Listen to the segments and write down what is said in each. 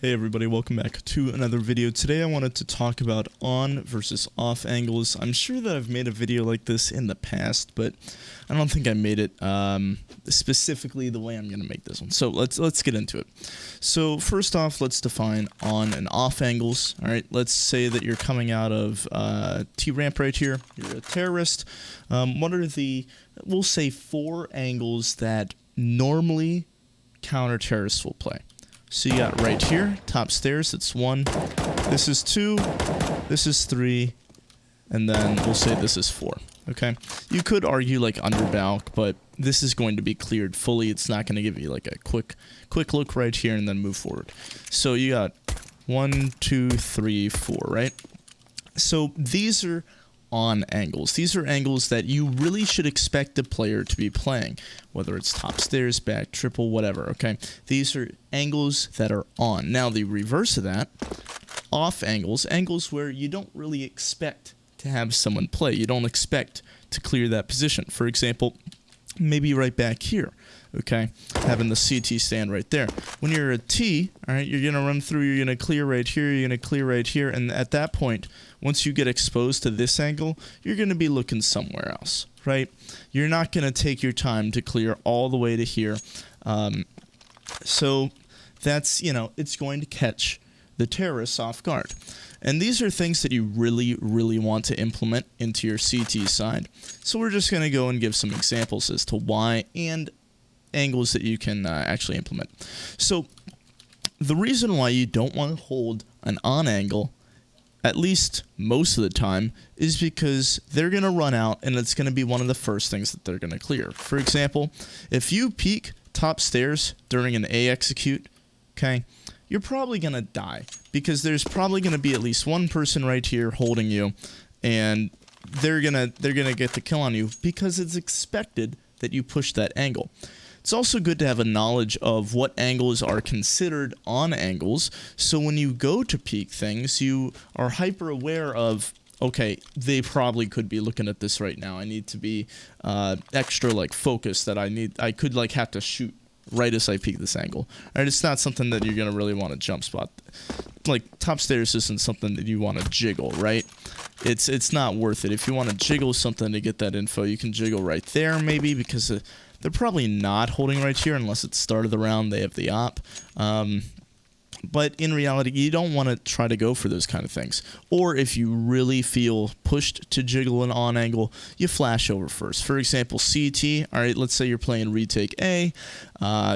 Hey everybody, welcome back to another video. Today I wanted to talk about on versus off angles. I'm sure that I've made a video like this in the past, but I don't think I made it specifically the way I'm going to make this one. So let's get into it. So first off, let's define on and off angles. All right, let's say that you're coming out of T-ramp right here. You're a terrorist. What are the, we'll say 4 angles that normally counter-terrorists will play. So you got right here, top stairs, it's 1, this is 2, this is 3, and then we'll say this is 4, okay? You could argue like under balk, but this is going to be cleared fully. It's not going to give you like a quick look right here and then move forward. So you got 1, 2, 3, 4, right? So these are on angles. These are angles that you really should expect the player to be playing, whether it's top stairs, back, triple, whatever, okay? These are angles that are on. Now, the reverse of that, off angles, angles where you don't really expect to have someone play. You don't expect to clear that position. For example, maybe right back here, okay? Having the CT stand right there. When you're a T, all right, you're going to run through, you're going to clear right here, you're going to clear right here, and at that point, once you get exposed to this angle, you're going to be looking somewhere else, right? You're not going to take your time to clear all the way to here. So that's, you know, it's going to catch the terrorists off guard. And these are things that you really, really want to implement into your CT side. So we're just going to go and give some examples as to why and angles that you can actually implement. So the reason why you don't want to hold an on angle, at least most of the time, is because they're going to run out and it's going to be one of the first things that they're going to clear. For example, if you peek top stairs during an A execute, okay, you're probably going to die because there's probably going to be at least one person right here holding you, and they're going to get the kill on you because it's expected that you push that angle. It's also good to have a knowledge of what angles are considered on angles, so when you go to peek things, you are hyper aware of, okay, they probably could be looking at this right now. I need to be extra like focused, that I could like have to shoot right as I peek this angle. All right, it's not something that you're gonna really want to jump spot. Like top stairs isn't something that you want to jiggle, right? It's not worth it. If you want to jiggle something to get that info, you can jiggle right there maybe, because they're probably not holding right here unless it's start of the round, they have the op. But in reality, you don't want to try to go for those kind of things. Or if you really feel pushed to jiggle an on angle, you flash over first. For example, CT, all right, let's say you're playing retake A,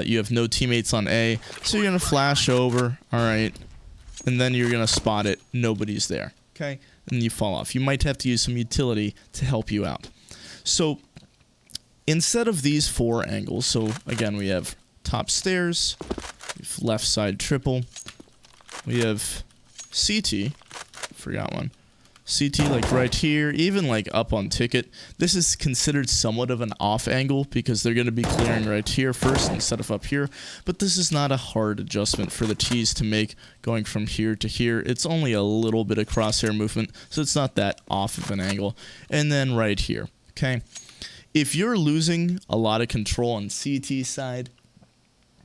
you have no teammates on A, so you're going to flash over, all right, and then you're going to spot it, nobody's there, okay? And you fall off. You might have to use some utility to help you out. So instead of these 4 angles, so again, we have top stairs, we have left side triple, we have CT, forgot one, CT like right here, even like up on ticket. This is considered somewhat of an off angle because they're going to be clearing right here first instead of up here, but this is not a hard adjustment for the T's to make going from here to here. It's only a little bit of crosshair movement, so it's not that off of an angle. And then right here, okay? If you're losing a lot of control on CT side,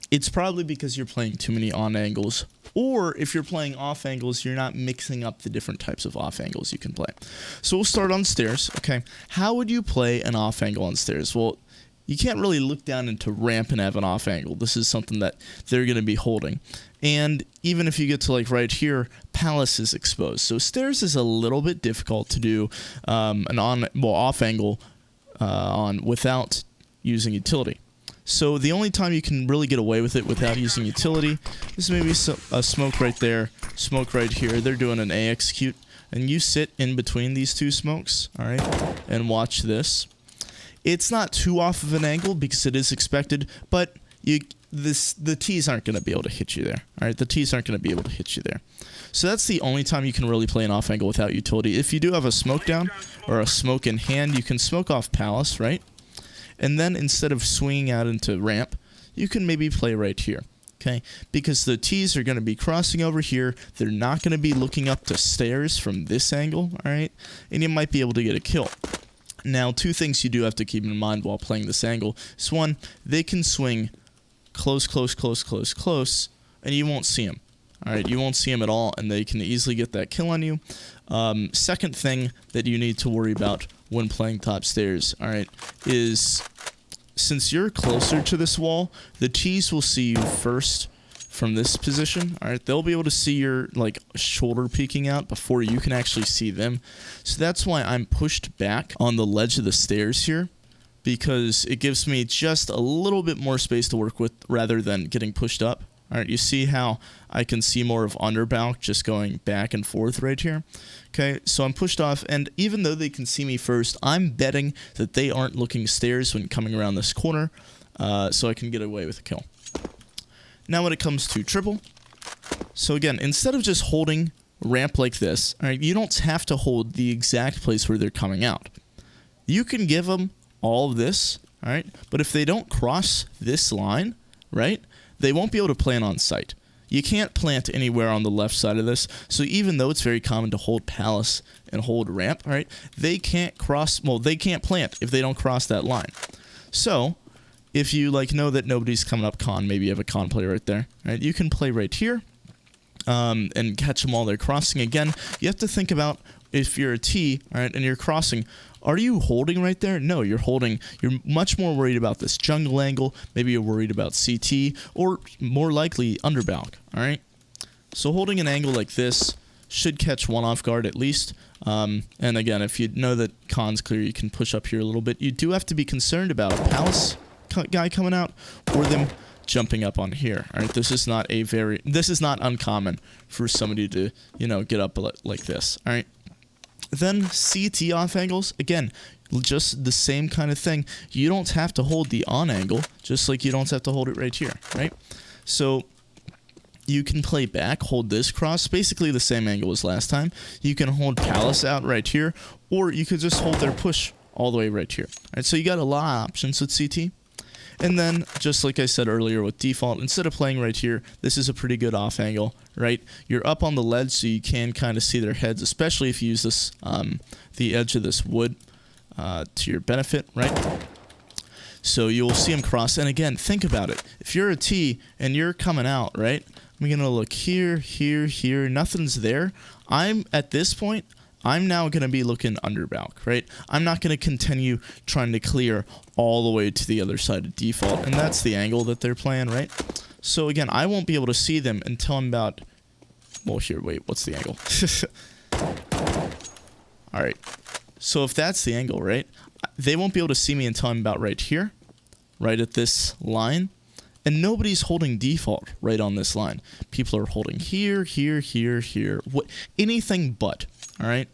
it's probably because you're playing too many on angles, or if you're playing off angles, you're not mixing up the different types of off angles you can play. So we'll start on stairs, okay? How would you play an off angle on stairs? Well, you can't really look down into ramp and have an off angle. This is something that they're going to be holding. And even if you get to like right here, Palace is exposed. So stairs is a little bit difficult to do an off angle on without using utility. So the only time you can really get away with it without using utility is maybe a smoke right there, smoke right here. They're doing an A execute, and you sit in between these 2 smokes, all right, and watch this. It's not too off of an angle because it is expected, but the T's aren't going to be able to hit you there, all right? The T's aren't going to be able to hit you there. So that's the only time you can really play an off angle without utility. If you do have a smoke down or a smoke in hand, you can smoke off Palace, right? And then instead of swinging out into ramp, you can maybe play right here, okay? Because the T's are going to be crossing over here. They're not going to be looking up to stairs from this angle, all right? And you might be able to get a kill. Now, 2 things you do have to keep in mind while playing this angle is, 1, they can swing close, and you won't see them. All right, you won't see them at all, and they can easily get that kill on you. Second thing that you need to worry about when playing top stairs, all right, is since you're closer to this wall, the T's will see you first from this position. All right, they'll be able to see your like shoulder peeking out before you can actually see them. So that's why I'm pushed back on the ledge of the stairs here, because it gives me just a little bit more space to work with rather than getting pushed up. All right, you see how I can see more of underbalk just going back and forth right here. Okay, so I'm pushed off, and even though they can see me first, I'm betting that they aren't looking stairs when coming around this corner, so I can get away with a kill. Now when it comes to triple, so again, instead of just holding ramp like this, all right, you don't have to hold the exact place where they're coming out. You can give them all of this, all right, but if they don't cross this line, right, they won't be able to plant on site. You can't plant anywhere on the left side of this, so even though it's very common to hold palace and hold ramp, all right, they can't cross, well, they can't plant if they don't cross that line. So if you like know that nobody's coming up con, maybe you have a con player right there, right, you can play right here and catch them while they're crossing. Again, you have to think about if you're a T, all right, and you're crossing, are you holding right there? No, you're holding. You're much more worried about this jungle angle. Maybe you're worried about CT, or more likely underbalk, all right? So holding an angle like this should catch one off guard at least. And again, if you know that con's clear, you can push up here a little bit. You do have to be concerned about a palace guy coming out or them jumping up on here. All right, this is not uncommon for somebody to, you know, get up like this. All right. Then CT off angles, again, just the same kind of thing. You don't have to hold the on angle, just like you don't have to hold it right here, right? So you can play back, hold this cross, basically the same angle as last time. You can hold palace out right here, or you could just hold their push all the way right here. All right, so you got a lot of options with CT. And then, just like I said earlier with default, instead of playing right here, this is a pretty good off angle, right? You're up on the ledge, so you can kind of see their heads, especially if you use this, the edge of this wood to your benefit, right? So you'll see them cross. And again, think about it. If you're a T and you're coming out, right? I'm going to look here, here, here. Nothing's there. At this point, I'm now going to be looking underbalk, right? I'm not going to continue trying to clear all the way to the other side of default, and that's the angle that they're playing, right? So again, I won't be able to see them until I'm about, well, here, wait, what's the angle? All right, so if that's the angle, right, they won't be able to see me until I'm about right here, right at this line, and nobody's holding default right on this line. People are holding here, here, here, here, anything but. All right,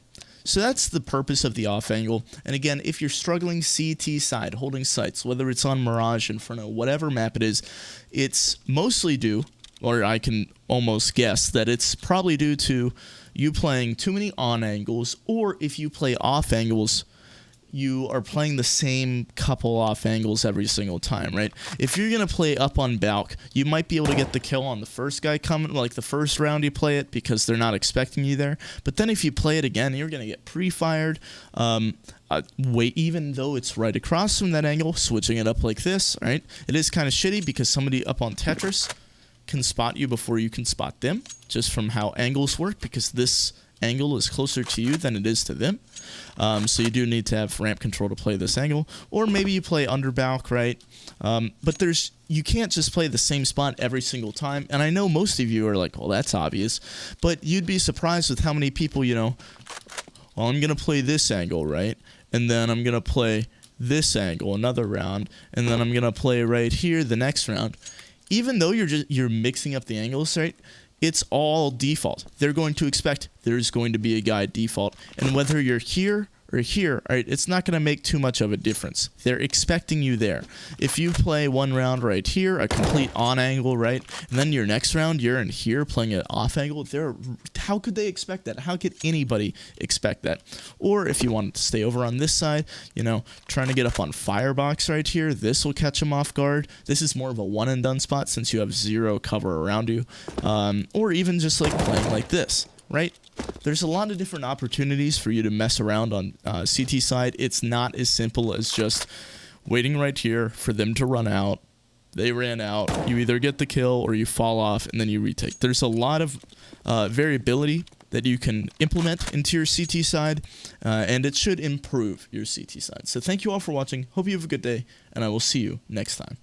so that's the purpose of the off angle. And again, if you're struggling CT side, holding sites, whether it's on Mirage, Inferno, whatever map it is, it's mostly due, or I can almost guess that it's probably due to you playing too many on angles, or if you play off angles, you are playing the same couple off angles every single time, right? If you're going to play up on balk, you might be able to get the kill on the first guy coming, like the first round you play it, because they're not expecting you there. But then if you play it again, you're going to get pre-fired. Even though it's right across from that angle, switching it up like this, right? It is kind of shitty because somebody up on Tetris can spot you before you can spot them, just from how angles work, because this angle is closer to you than it is to them. So you do need to have ramp control to play this angle, or maybe you play underbalk, right? But you can't just play the same spot every single time. And I know most of you are like, well, that's obvious, but you'd be surprised with how many people, you know, well, I'm gonna play this angle, right? And then I'm gonna play this angle another round, and then I'm gonna play right here the next round. Even though you're mixing up the angles, right? It's all default. They're going to expect there's going to be a guy default. And whether you're here or here, right, it's not going to make too much of a difference. They're expecting you there. If you play one round right here, a complete on angle, right, and then your next round you're in here playing an off angle, how could they expect that? How could anybody expect that? Or if you want to stay over on this side, you know, trying to get up on firebox right here, this will catch them off guard. This is more of a one and done spot since you have zero cover around you. Or even just like playing like this, right? There's a lot of different opportunities for you to mess around on CT side. It's not as simple as just waiting right here for them to run out, they ran out. You either get the kill or you fall off and then you retake. There's a lot of variability that you can implement into your CT side, and it should improve your CT side. So thank you all for watching. Hope you have a good day, and I will see you next time.